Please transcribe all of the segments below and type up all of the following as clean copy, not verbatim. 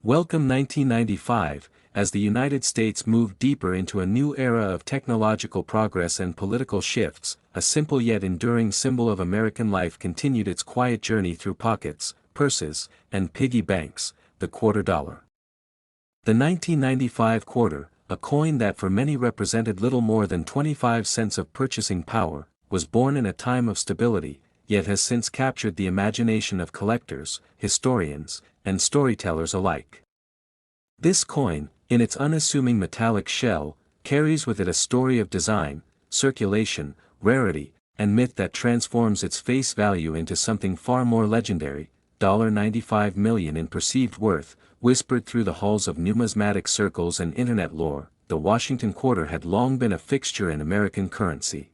Welcome 1995, as the United States moved deeper into a new era of technological progress and political shifts, a simple yet enduring symbol of American life continued its quiet journey through pockets, purses, and piggy banks, the quarter dollar. The 1995 quarter, a coin that for many represented little more than 25 cents of purchasing power, was born in a time of stability, yet has since captured the imagination of collectors, historians, and storytellers alike. This coin, in its unassuming metallic shell, carries with it a story of design, circulation, rarity, and myth that transforms its face value into something far more legendary. $95 million in perceived worth, whispered through the halls of numismatic circles and internet lore, the Washington quarter had long been a fixture in American currency.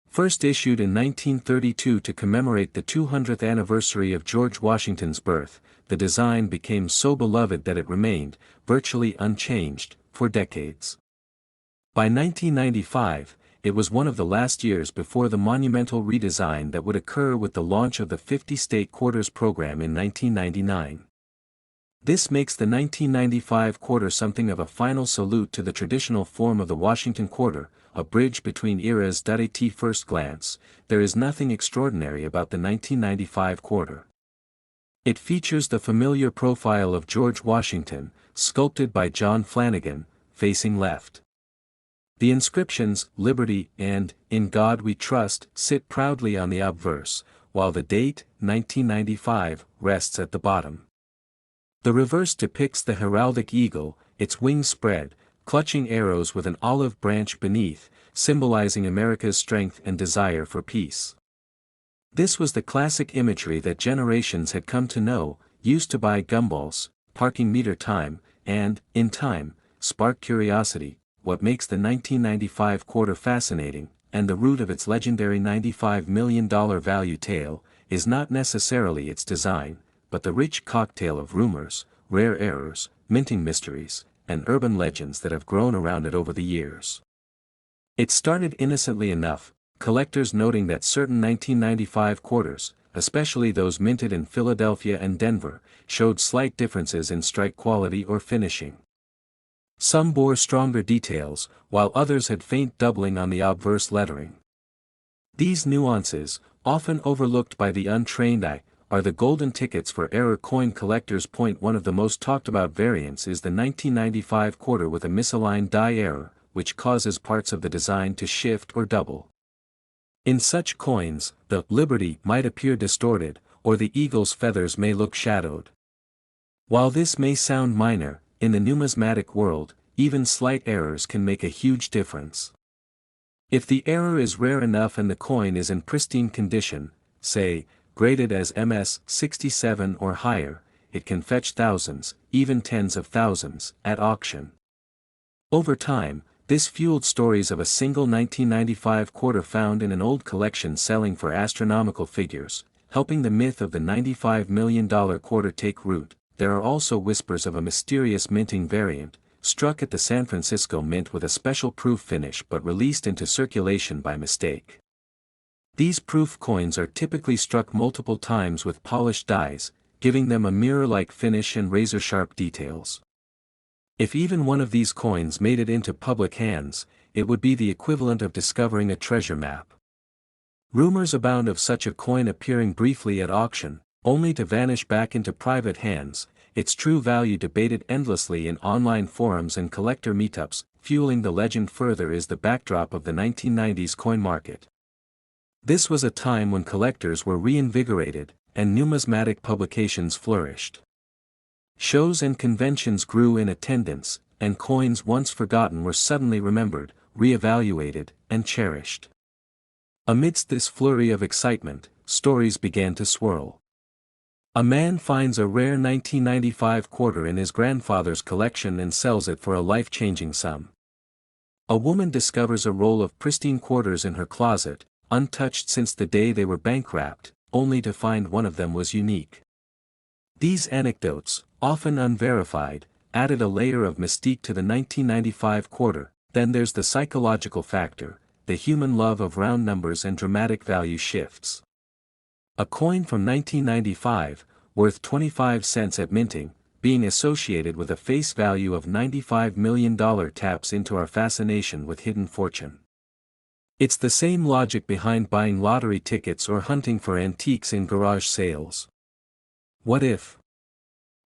First issued in 1932 to commemorate the 200th anniversary of George Washington's birth, the design became so beloved that it remained, virtually unchanged, for decades. By 1995, it was one of the last years before the monumental redesign that would occur with the launch of the 50-state quarters program in 1999. This makes the 1995 quarter something of a final salute to the traditional form of the Washington quarter, a bridge between eras. At first glance, there is nothing extraordinary about the 1995 quarter. It features the familiar profile of George Washington, sculpted by John Flanagan, facing left. The inscriptions, Liberty and In God We Trust, sit proudly on the obverse, while the date, 1995, rests at the bottom. The reverse depicts the heraldic eagle, its wings spread, clutching arrows with an olive branch beneath, symbolizing America's strength and desire for peace. This was the classic imagery that generations had come to know, used to buy gumballs, parking meter time, and, in time, spark curiosity. What makes the 1995 quarter fascinating, and the root of its legendary $95 million value tale, is not necessarily its design, but the rich cocktail of rumors, rare errors, minting mysteries, and urban legends that have grown around it over the years. It started innocently enough, collectors noting that certain 1995 quarters, especially those minted in Philadelphia and Denver, showed slight differences in strike quality or finishing. Some bore stronger details, while others had faint doubling on the obverse lettering. These nuances, often overlooked by the untrained eye, are the golden tickets for error coin collectors. One of the most talked about variants is the 1995 quarter with a misaligned die error, which causes parts of the design to shift or double. In such coins, the Liberty might appear distorted, or the eagle's feathers may look shadowed. While this may sound minor, in the numismatic world, even slight errors can make a huge difference. If the error is rare enough and the coin is in pristine condition, say, graded as MS 67 or higher, it can fetch thousands, even tens of thousands, at auction. Over time, this fueled stories of a single 1995 quarter found in an old collection selling for astronomical figures, helping the myth of the $95 million quarter take root. There are also whispers of a mysterious minting variant, struck at the San Francisco Mint with a special proof finish but released into circulation by mistake. These proof coins are typically struck multiple times with polished dies, giving them a mirror-like finish and razor-sharp details. If even one of these coins made it into public hands, it would be the equivalent of discovering a treasure map. Rumors abound of such a coin appearing briefly at auction, only to vanish back into private hands, its true value debated endlessly in online forums and collector meetups. Fueling the legend further is the backdrop of the 1990s coin market. This was a time when collectors were reinvigorated, and numismatic publications flourished. Shows and conventions grew in attendance, and coins once forgotten were suddenly remembered, re-evaluated, and cherished. Amidst this flurry of excitement, stories began to swirl. A man finds a rare 1995 quarter in his grandfather's collection and sells it for a life-changing sum. A woman discovers a roll of pristine quarters in her closet, untouched since the day they were bank-wrapped, only to find one of them was unique. These anecdotes, often unverified, added a layer of mystique to the 1995 quarter. Then there's the psychological factor, the human love of round numbers and dramatic value shifts. A coin from 1995, worth 25 cents at minting, being associated with a face value of $95 million taps into our fascination with hidden fortune. It's the same logic behind buying lottery tickets or hunting for antiques in garage sales. What if?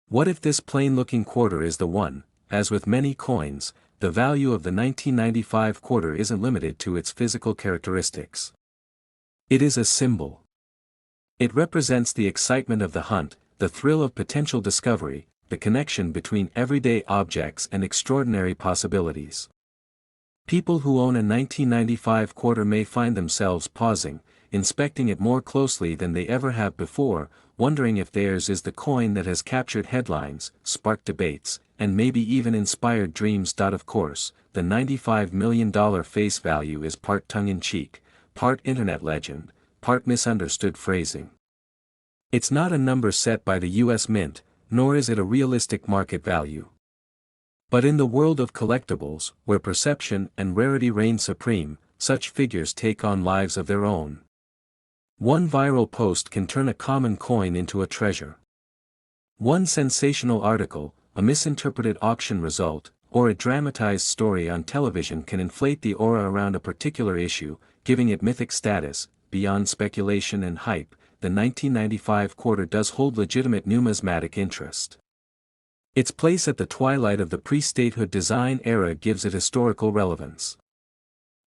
What if this plain-looking quarter is the one? As with many coins, the value of the 1995 quarter isn't limited to its physical characteristics. It is a symbol. It represents the excitement of the hunt, the thrill of potential discovery, the connection between everyday objects and extraordinary possibilities. People who own a 1995 quarter may find themselves pausing, inspecting it more closely than they ever have before, wondering if theirs is the coin that has captured headlines, sparked debates, and maybe even inspired dreams. Of course, the $95 million face value is part tongue-in-cheek, part internet legend, part misunderstood phrasing. It's not a number set by the US Mint, nor is it a realistic market value. But in the world of collectibles, where perception and rarity reign supreme, such figures take on lives of their own. One viral post can turn a common coin into a treasure. One sensational article, a misinterpreted auction result, or a dramatized story on television can inflate the aura around a particular issue, giving it mythic status. Beyond speculation and hype, the 1995 quarter does hold legitimate numismatic interest. Its place at the twilight of the pre-statehood design era gives it historical relevance.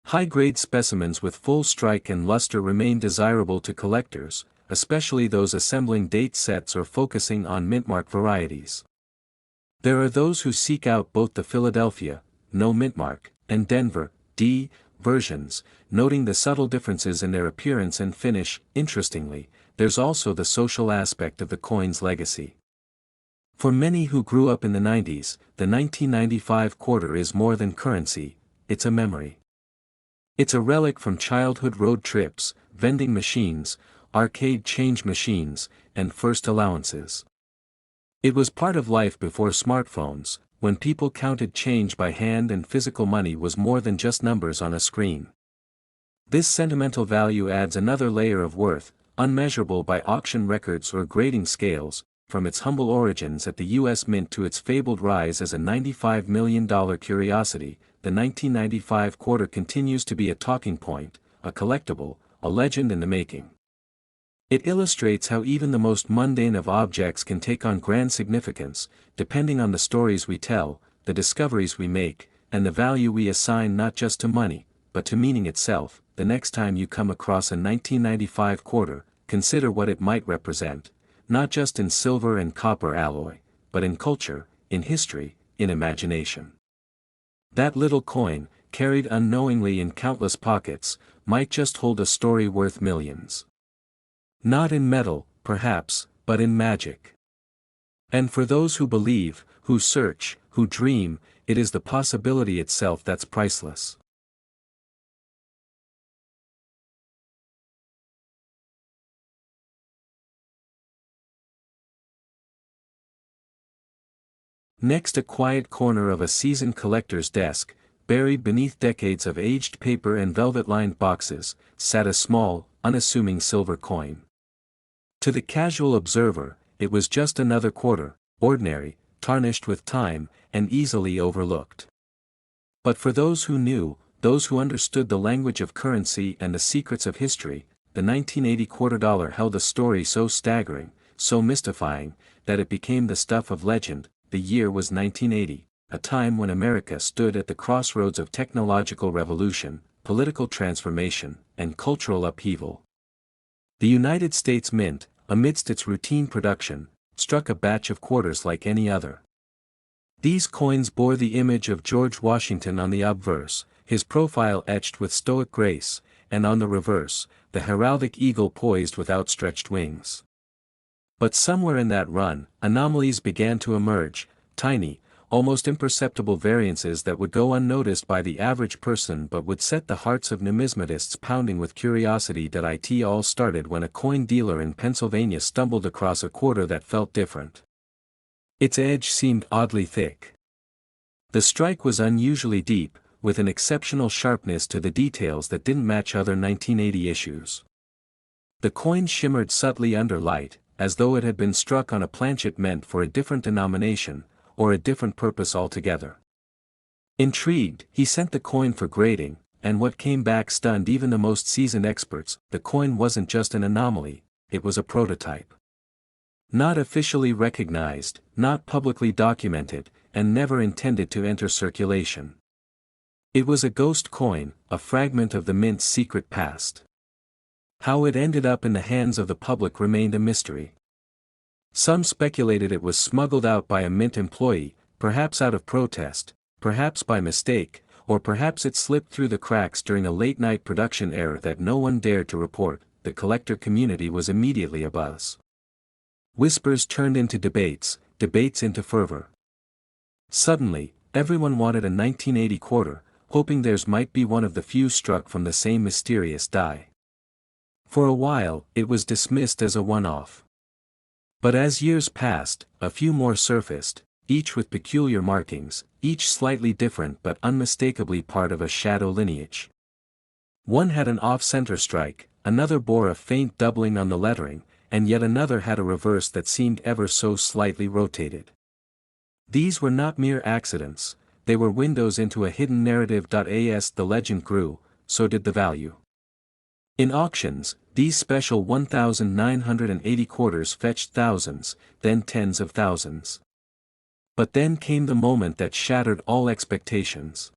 High-grade specimens with full strike and luster remain desirable to collectors, especially those assembling date sets or focusing on mintmark varieties. There are those who seek out both the Philadelphia, no mintmark, and Denver, D, versions, noting the subtle differences in their appearance and finish. Interestingly, there's also the social aspect of the coin's legacy. For many who grew up in the 90s, the 1995 quarter is more than currency, it's a memory. It's a relic from childhood road trips, vending machines, arcade change machines, and first allowances. It was part of life before smartphones, when people counted change by hand and physical money was more than just numbers on a screen. This sentimental value adds another layer of worth, unmeasurable by auction records or grading scales. From its humble origins at the US Mint to its fabled rise as a $95 million curiosity, the 1995 quarter continues to be a talking point, a collectible, a legend in the making. It illustrates how even the most mundane of objects can take on grand significance, depending on the stories we tell, the discoveries we make, and the value we assign not just to money, but to meaning itself. The next time you come across a 1995 quarter, consider what it might represent. Not just in silver and copper alloy, but in culture, in history, in imagination. That little coin, carried unknowingly in countless pockets, might just hold a story worth millions. Not in metal, perhaps, but in magic. And for those who believe, who search, who dream, it is the possibility itself that's priceless. Next, a quiet corner of a seasoned collector's desk, buried beneath decades of aged paper and velvet-lined boxes, sat a small, unassuming silver coin. To the casual observer, it was just another quarter, ordinary, tarnished with time, and easily overlooked. But for those who knew, those who understood the language of currency and the secrets of history, the 1980 quarter dollar held a story so staggering, so mystifying, that it became the stuff of legend. The year was 1980, a time when America stood at the crossroads of technological revolution, political transformation, and cultural upheaval. The United States Mint, amidst its routine production, struck a batch of quarters like any other. These coins bore the image of George Washington on the obverse, his profile etched with stoic grace, and on the reverse, the heraldic eagle poised with outstretched wings. But somewhere in that run, anomalies began to emerge, tiny, almost imperceptible variances that would go unnoticed by the average person but would set the hearts of numismatists pounding with curiosity. It all started when a coin dealer in Pennsylvania stumbled across a quarter that felt different. Its edge seemed oddly thick. The strike was unusually deep, with an exceptional sharpness to the details that didn't match other 1980 issues. The coin shimmered subtly under light, as though it had been struck on a planchet meant for a different denomination, or a different purpose altogether. Intrigued, he sent the coin for grading, and what came back stunned even the most seasoned experts. The coin wasn't just an anomaly, it was a prototype. Not officially recognized, not publicly documented, and never intended to enter circulation. It was a ghost coin, a fragment of the mint's secret past. How it ended up in the hands of the public remained a mystery. Some speculated it was smuggled out by a mint employee, perhaps out of protest, perhaps by mistake, or perhaps it slipped through the cracks during a late-night production error that no one dared to report. The collector community was immediately abuzz. Whispers turned into debates, debates into fervor. Suddenly, everyone wanted a 1980 quarter, hoping theirs might be one of the few struck from the same mysterious die. For a while, it was dismissed as a one-off. But as years passed, a few more surfaced, each with peculiar markings, each slightly different but unmistakably part of a shadow lineage. One had an off-center strike, another bore a faint doubling on the lettering, and yet another had a reverse that seemed ever so slightly rotated. These were not mere accidents, they were windows into a hidden narrative. As the legend grew, so did the value. In auctions, these special 1,980 quarters fetched thousands, then tens of thousands. But then came the moment that shattered all expectations.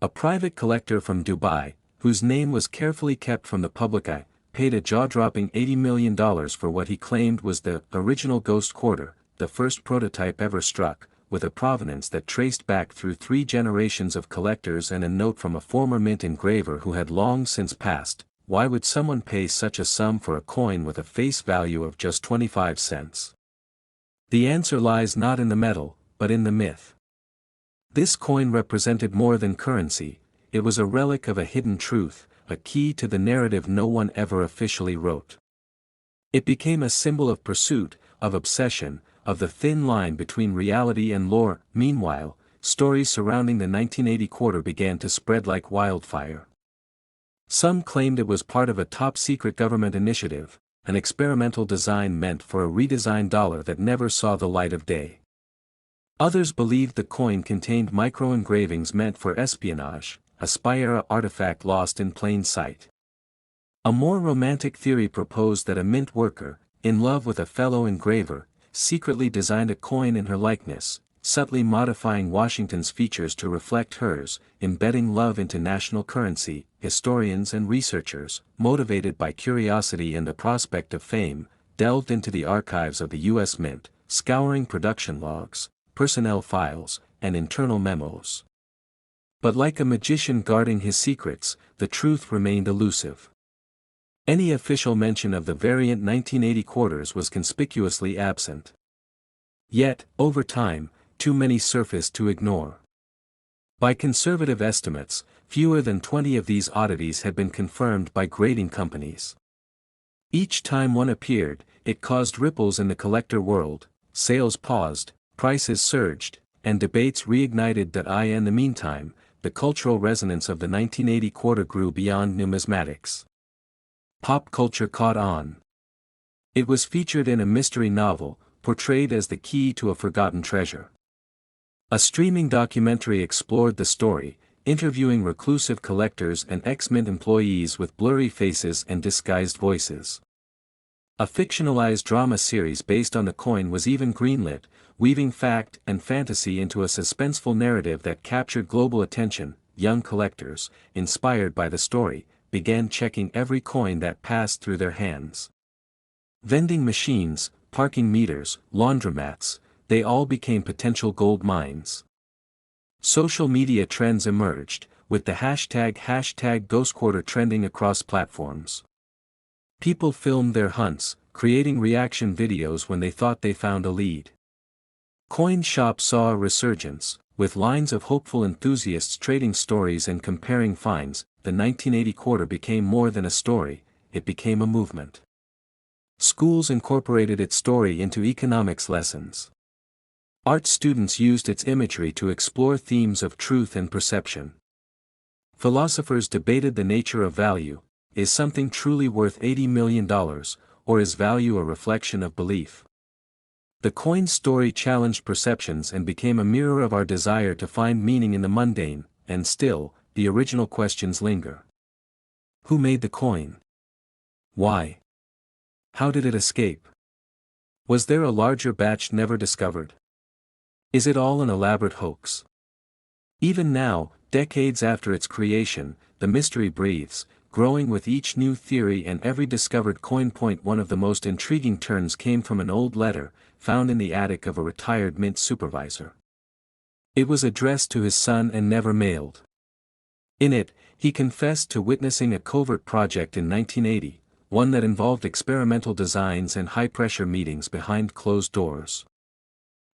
A private collector from Dubai, whose name was carefully kept from the public eye, paid a jaw-dropping $80 million for what he claimed was the original ghost quarter, the first prototype ever struck, with a provenance that traced back through 3 generations of collectors and a note from a former mint engraver who had long since passed. Why would someone pay such a sum for a coin with a face value of just 25 cents? The answer lies not in the metal, but in the myth. This coin represented more than currency, it was a relic of a hidden truth, a key to the narrative no one ever officially wrote. It became a symbol of pursuit, of obsession, of the thin line between reality and lore. Meanwhile, stories surrounding the 1980 quarter began to spread like wildfire. Some claimed it was part of a top-secret government initiative, an experimental design meant for a redesigned dollar that never saw the light of day. Others believed the coin contained micro-engravings meant for espionage, a spy-era artifact lost in plain sight. A more romantic theory proposed that a mint worker, in love with a fellow engraver, secretly designed a coin in her likeness, subtly modifying Washington's features to reflect hers, embedding love into national currency. Historians and researchers, motivated by curiosity and the prospect of fame, delved into the archives of the U.S. Mint, scouring production logs, personnel files, and internal memos. But like a magician guarding his secrets, the truth remained elusive. Any official mention of the variant 1980 quarters was conspicuously absent. Yet, over time, too many surfaced to ignore. By conservative estimates, fewer than 20 of these oddities had been confirmed by grading companies. Each time one appeared, it caused ripples in the collector world, sales paused, prices surged, and debates reignited. In the meantime, the cultural resonance of the 1980 quarter grew beyond numismatics. Pop culture caught on. It was featured in a mystery novel, portrayed as the key to a forgotten treasure. A streaming documentary explored the story, interviewing reclusive collectors and ex-mint employees with blurry faces and disguised voices. A fictionalized drama series based on the coin was even greenlit, weaving fact and fantasy into a suspenseful narrative that captured global attention. Young collectors, inspired by the story, began checking every coin that passed through their hands. Vending machines, parking meters, laundromats, they all became potential gold mines. Social media trends emerged, with the hashtag #GhostQuarter trending across platforms. People filmed their hunts, creating reaction videos when they thought they found a lead. Coin shops saw a resurgence, with lines of hopeful enthusiasts trading stories and comparing finds. The 1980 quarter became more than a story, it became a movement. Schools incorporated its story into economics lessons. Art students used its imagery to explore themes of truth and perception. Philosophers debated the nature of value. Is something truly worth $80 million, or is value a reflection of belief? The coin's story challenged perceptions and became a mirror of our desire to find meaning in the mundane, and still, the original questions linger. Who made the coin? Why? How did it escape? Was there a larger batch never discovered? Is it all an elaborate hoax? Even now, decades after its creation, the mystery breathes, growing with each new theory and every discovered coin. One of the most intriguing turns came from an old letter, found in the attic of a retired mint supervisor. It was addressed to his son and never mailed. In it, he confessed to witnessing a covert project in 1980, one that involved experimental designs and high-pressure meetings behind closed doors.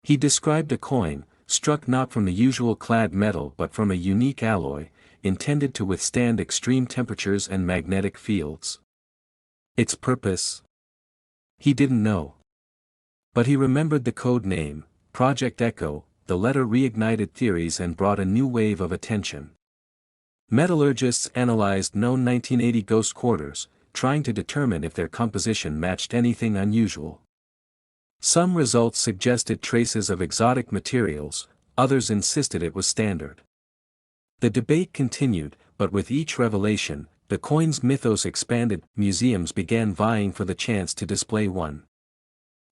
He described a coin, struck not from the usual clad metal but from a unique alloy, intended to withstand extreme temperatures and magnetic fields. Its purpose? He didn't know. But he remembered the code name, Project Echo. The letter reignited theories and brought a new wave of attention. Metallurgists analyzed known 1980 ghost quarters, trying to determine if their composition matched anything unusual. Some results suggested traces of exotic materials, others insisted it was standard. The debate continued, but with each revelation, the coin's mythos expanded. Museums began vying for the chance to display one.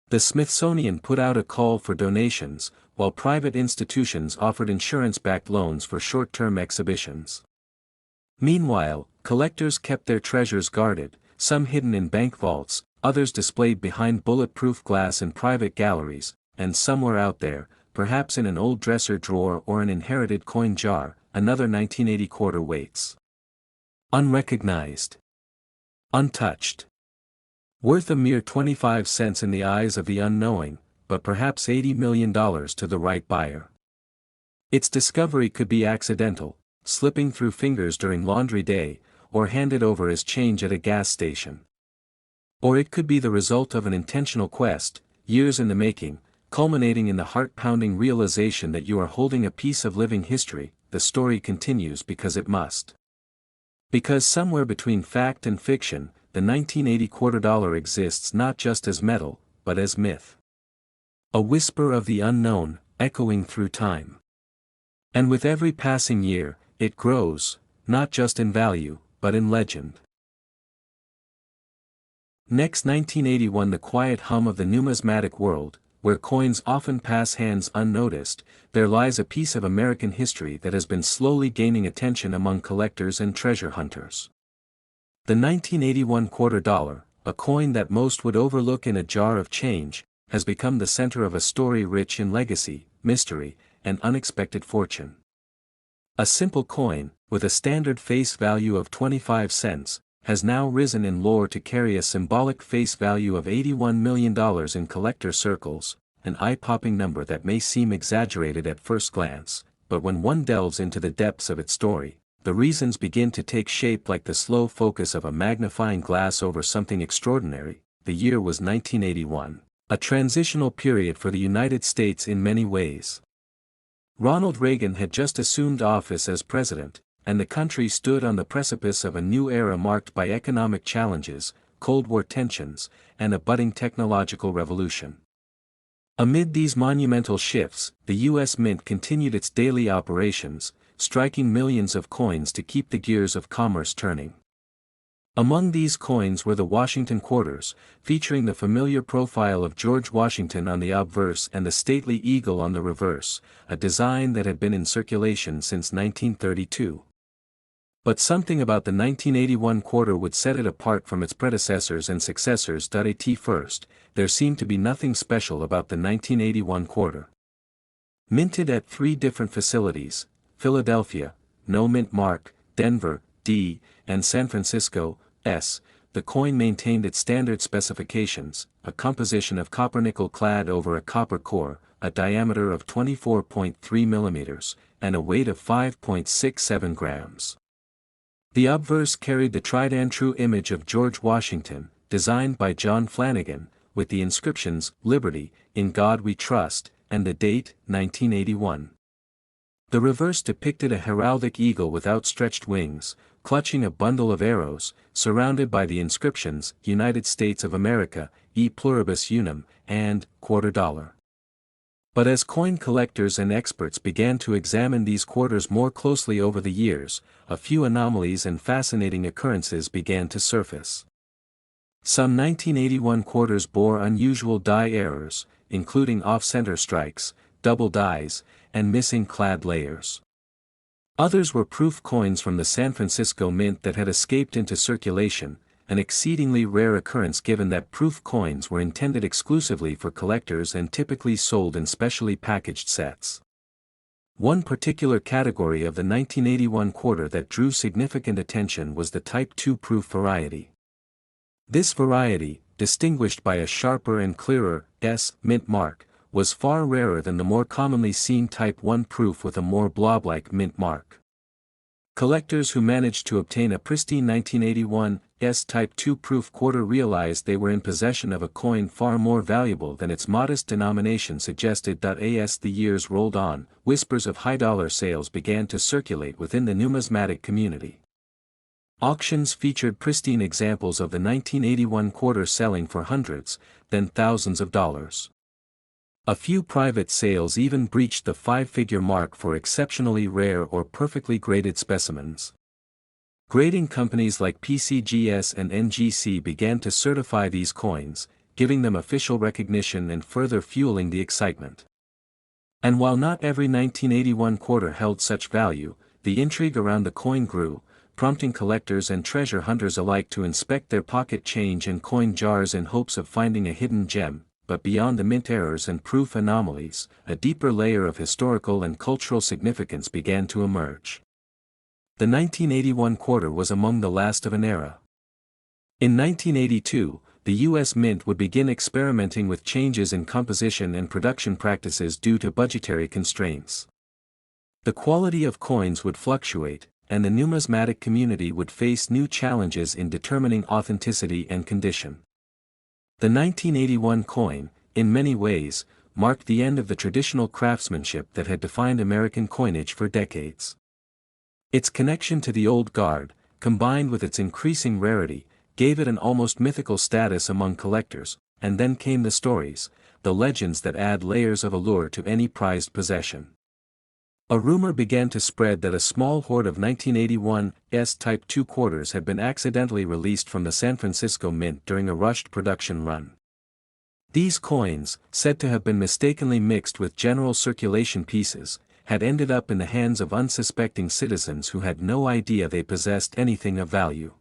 The Smithsonian put out a call for donations, while private institutions offered insurance-backed loans for short-term exhibitions. Meanwhile, collectors kept their treasures guarded, some hidden in bank vaults, others displayed behind bulletproof glass in private galleries, and somewhere out there, perhaps in an old dresser drawer or an inherited coin jar, another 1980 quarter waits. Unrecognized. Untouched. Worth a mere 25 cents in the eyes of the unknowing, but perhaps $80 million to the right buyer. Its discovery could be accidental, slipping through fingers during laundry day, or handed over as change at a gas station. Or it could be the result of an intentional quest, years in the making, culminating in the heart-pounding realization that you are holding a piece of living history. The story continues because it must. Because somewhere between fact and fiction, the 1980 quarter dollar exists not just as metal, but as myth. A whisper of the unknown, echoing through time. And with every passing year, it grows, not just in value, but in legend. Next, 1981. The quiet hum of the numismatic world, where coins often pass hands unnoticed, there lies a piece of American history that has been slowly gaining attention among collectors and treasure hunters. The 1981 quarter dollar, a coin that most would overlook in a jar of change, has become the center of a story rich in legacy, mystery, and unexpected fortune. A simple coin, with a standard face value of 25 cents, has now risen in lore to carry a symbolic face value of $81 million in collector circles, an eye-popping number that may seem exaggerated at first glance, but when one delves into the depths of its story, the reasons begin to take shape like the slow focus of a magnifying glass over something extraordinary. The year was 1981, a transitional period for the United States in many ways. Ronald Reagan had just assumed office as president, and the country stood on the precipice of a new era marked by economic challenges, Cold War tensions, and a budding technological revolution. Amid these monumental shifts, the U.S. Mint continued its daily operations, striking millions of coins to keep the gears of commerce turning. Among these coins were the Washington quarters, featuring the familiar profile of George Washington on the obverse and the stately eagle on the reverse, a design that had been in circulation since 1932. But something about the 1981 quarter would set it apart from its predecessors and successors. At first, there seemed to be nothing special about the 1981 quarter. Minted at 3 different facilities, Philadelphia, no mint mark, Denver, D, and San Francisco, S, the coin maintained its standard specifications, a composition of copper nickel clad over a copper core, a diameter of 24.3 millimeters, and a weight of 5.67 grams. The obverse carried the tried and true image of George Washington, designed by John Flanagan, with the inscriptions, Liberty, In God We Trust, and the date, 1981. The reverse depicted a heraldic eagle with outstretched wings, clutching a bundle of arrows, surrounded by the inscriptions, United States of America, e pluribus unum, and $quarter. But as coin collectors and experts began to examine these quarters more closely over the years, a few anomalies and fascinating occurrences began to surface. Some 1981 quarters bore unusual die errors, including off-center strikes, double dies, and missing clad layers. Others were proof coins from the San Francisco Mint that had escaped into circulation, an exceedingly rare occurrence given that proof coins were intended exclusively for collectors and typically sold in specially packaged sets. One particular category of the 1981 quarter that drew significant attention was the Type II proof variety. This variety, distinguished by a sharper and clearer S mint mark, was far rarer than the more commonly seen Type I proof with a more blob-like mint mark. Collectors who managed to obtain a pristine 1981 S Type II proof quarter realized they were in possession of a coin far more valuable than its modest denomination suggested. As the years rolled on, whispers of high-dollar sales began to circulate within the numismatic community. Auctions featured pristine examples of the 1981 quarter selling for hundreds, then thousands of dollars. A few private sales even breached the five-figure mark for exceptionally rare or perfectly graded specimens. Grading companies like PCGS and NGC began to certify these coins, giving them official recognition and further fueling the excitement. And while not every 1981 quarter held such value, the intrigue around the coin grew, prompting collectors and treasure hunters alike to inspect their pocket change and coin jars in hopes of finding a hidden gem. But beyond the mint errors and proof anomalies, a deeper layer of historical and cultural significance began to emerge. The 1981 quarter was among the last of an era. In 1982, the U.S. Mint would begin experimenting with changes in composition and production practices due to budgetary constraints. The quality of coins would fluctuate, and the numismatic community would face new challenges in determining authenticity and condition. The 1981 coin, in many ways, marked the end of the traditional craftsmanship that had defined American coinage for decades. Its connection to the old guard, combined with its increasing rarity, gave it an almost mythical status among collectors, and then came the stories, the legends that add layers of allure to any prized possession. A rumor began to spread that a small hoard of 1981 S Type II quarters had been accidentally released from the San Francisco Mint during a rushed production run. These coins, said to have been mistakenly mixed with general circulation pieces, had ended up in the hands of unsuspecting citizens who had no idea they possessed anything of value.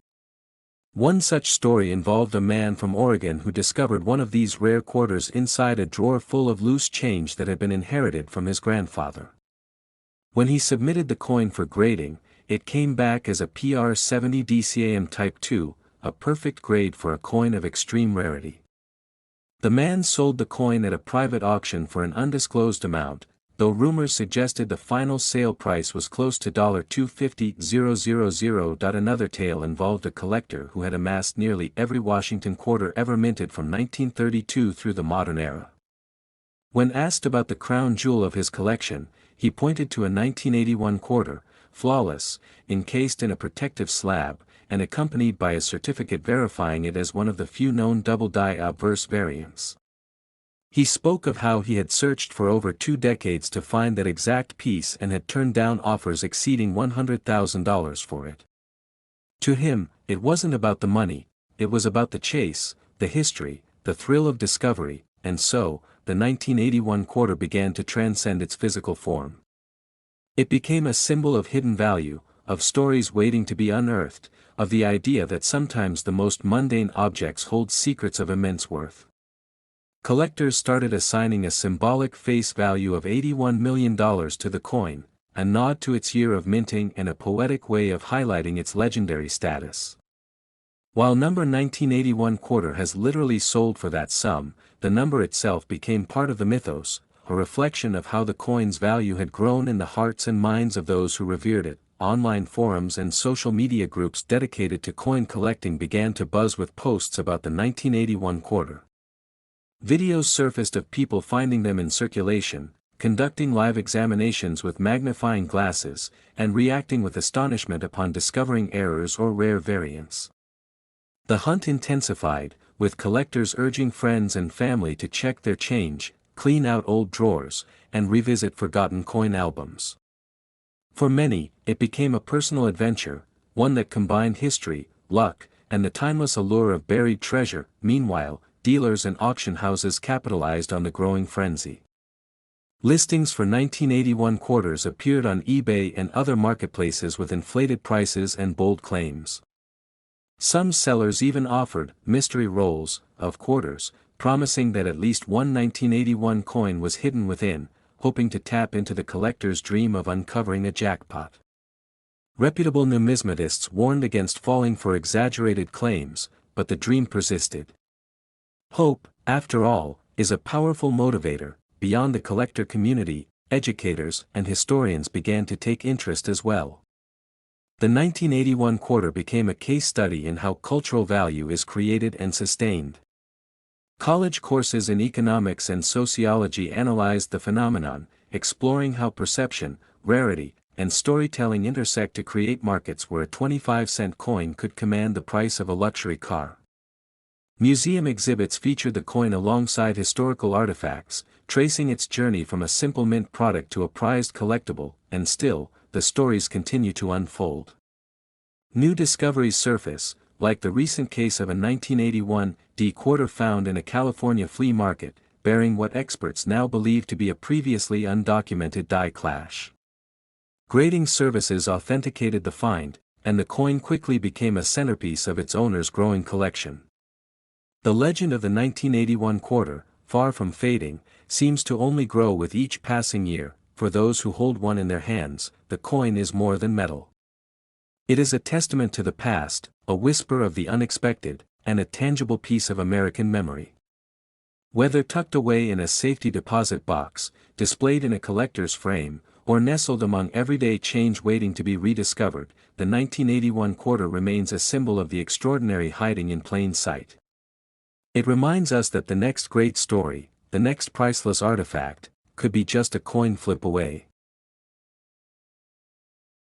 One such story involved a man from Oregon who discovered one of these rare quarters inside a drawer full of loose change that had been inherited from his grandfather. When he submitted the coin for grading, it came back as a PR-70 DCAM Type II, a perfect grade for a coin of extreme rarity. The man sold the coin at a private auction for an undisclosed amount, though rumors suggested the final sale price was close to $250,000. Another tale involved a collector who had amassed nearly every Washington quarter ever minted from 1932 through the modern era. When asked about the crown jewel of his collection, he pointed to a 1981 quarter, flawless, encased in a protective slab, and accompanied by a certificate verifying it as one of the few known double-die obverse variants. He spoke of how he had searched for over 2 decades to find that exact piece and had turned down offers exceeding $100,000 for it. To him, it wasn't about the money, it was about the chase, the history, the thrill of discovery, and so, the 1981 quarter began to transcend its physical form. It became a symbol of hidden value, of stories waiting to be unearthed, of the idea that sometimes the most mundane objects hold secrets of immense worth. Collectors started assigning a symbolic face value of $81 million to the coin, a nod to its year of minting and a poetic way of highlighting its legendary status. While number 1981 quarter has literally sold for that sum, the number itself became part of the mythos, a reflection of how the coin's value had grown in the hearts and minds of those who revered it. Online forums and social media groups dedicated to coin collecting began to buzz with posts about the 1981 quarter. Videos surfaced of people finding them in circulation, conducting live examinations with magnifying glasses, and reacting with astonishment upon discovering errors or rare variants. The hunt intensified, with collectors urging friends and family to check their change, clean out old drawers, and revisit forgotten coin albums. For many, it became a personal adventure, one that combined history, luck, and the timeless allure of buried treasure. Meanwhile, dealers and auction houses capitalized on the growing frenzy. Listings for 1981 quarters appeared on eBay and other marketplaces with inflated prices and bold claims. Some sellers even offered mystery rolls of quarters, promising that at least one 1981 coin was hidden within, hoping to tap into the collector's dream of uncovering a jackpot. Reputable numismatists warned against falling for exaggerated claims, but the dream persisted. Hope, after all, is a powerful motivator. Beyond the collector community, educators and historians began to take interest as well. The 1981 quarter became a case study in how cultural value is created and sustained. College courses in economics and sociology analyzed the phenomenon, exploring how perception, rarity, and storytelling intersect to create markets where a 25-cent coin could command the price of a luxury car. Museum exhibits featured the coin alongside historical artifacts, tracing its journey from a simple mint product to a prized collectible, and still, the stories continue to unfold. New discoveries surface, like the recent case of a 1981 D quarter found in a California flea market, bearing what experts now believe to be a previously undocumented die clash. Grading services authenticated the find, and the coin quickly became a centerpiece of its owner's growing collection. The legend of the 1981 quarter, far from fading, seems to only grow with each passing year. For those who hold one in their hands, the coin is more than metal. It is a testament to the past, a whisper of the unexpected, and a tangible piece of American memory. Whether tucked away in a safety deposit box, displayed in a collector's frame, or nestled among everyday change waiting to be rediscovered, the 1981 quarter remains a symbol of the extraordinary hiding in plain sight. It reminds us that the next great story, the next priceless artifact, could be just a coin flip away.